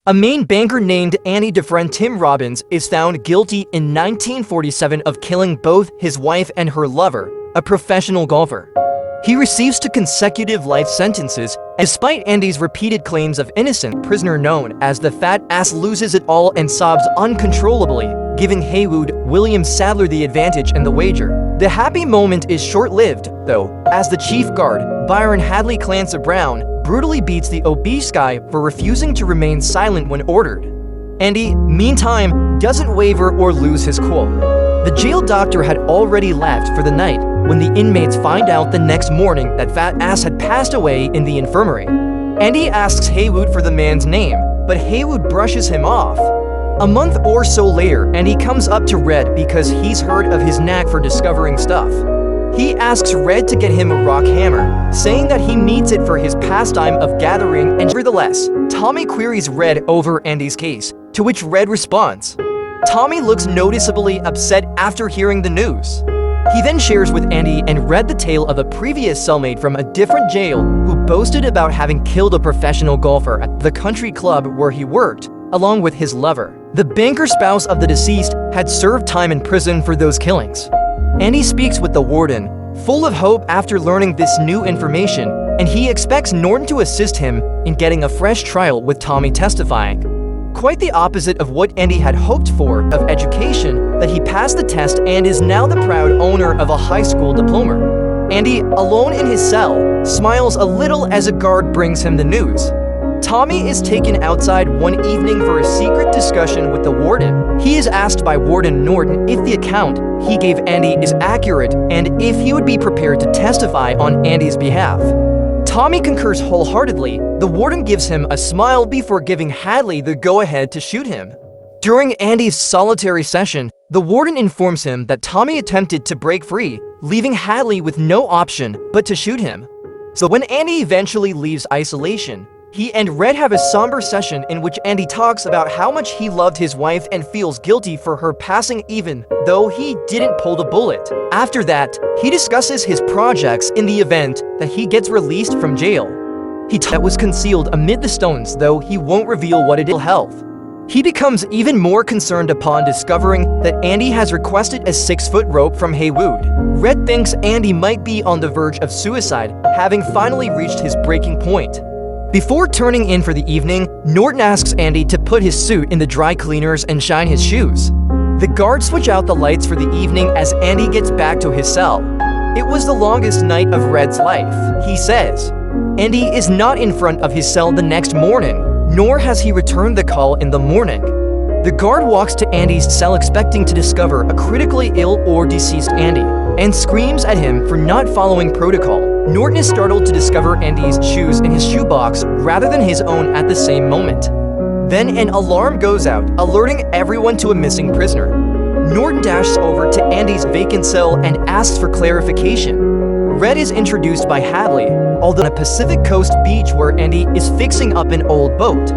A Maine banker named Andy Dufresne Tim Robbins is found guilty in 1947 of killing both his wife and her lover, a professional golfer. He receives 2 consecutive life sentences, despite Andy's repeated claims of innocence. Prisoner known as the Fat Ass loses it all and sobs uncontrollably, giving Haywood William Sadler the advantage in the wager. The happy moment is short-lived, though, as the chief guard, Byron Hadley Clancy Brown, brutally beats the obese guy for refusing to remain silent when ordered. Andy, meantime, doesn't waver or lose his cool. The jail doctor had already left for the night when the inmates find out the next morning that Fat Ass had passed away in the infirmary. Andy asks Haywood for the man's name, but Haywood brushes him off. A month or so later, Andy comes up to Red because he's heard of his knack for discovering stuff. He asks Red to get him a rock hammer, saying that he needs it for his pastime of gathering, and nevertheless, Tommy queries Red over Andy's case, to which Red responds. Tommy looks noticeably upset after hearing the news. He then shares with Andy and Red the tale of a previous cellmate from a different jail who boasted about having killed a professional golfer at the country club where he worked, along with his lover. The banker spouse of the deceased had served time in prison for those killings. Andy speaks with the warden, full of hope after learning this new information, and he expects Norton to assist him in getting a fresh trial with Tommy testifying. Quite the opposite of what Andy had hoped for of education, that he passed the test and is now the proud owner of a high school diploma. Andy, alone in his cell, smiles a little as a guard brings him the news. Tommy is taken outside one evening for a secret discussion with the warden. He is asked by Warden Norton if the account he gave Andy is accurate and if he would be prepared to testify on Andy's behalf. Tommy concurs wholeheartedly. The warden gives him a smile before giving Hadley the go-ahead to shoot him. During Andy's solitary session, the warden informs him that Tommy attempted to break free, leaving Hadley with no option but to shoot him. So when Andy eventually leaves isolation, he and Red have a somber session in which Andy talks about how much he loved his wife and feels guilty for her passing even though he didn't pull the bullet. After that, he discusses his projects in the event that he gets released from jail. That was concealed amid the stones, though he won't reveal what it is. Health. He becomes even more concerned upon discovering that Andy has requested a 6-foot rope from Haywood. Red thinks Andy might be on the verge of suicide, having finally reached his breaking point. Before turning in for the evening, Norton asks Andy to put his suit in the dry cleaners and shine his shoes. The guards switch out the lights for the evening as Andy gets back to his cell. It was the longest night of Red's life, he says. Andy is not in front of his cell the next morning, nor has he returned the call in the morning. The guard walks to Andy's cell expecting to discover a critically ill or deceased Andy, and screams at him for not following protocol. Norton is startled to discover Andy's shoes in his shoebox rather than his own at the same moment. Then an alarm goes out, alerting everyone to a missing prisoner. Norton dashes over to Andy's vacant cell and asks for clarification. Red is introduced by Hadley, although on a Pacific Coast beach where Andy is fixing up an old boat.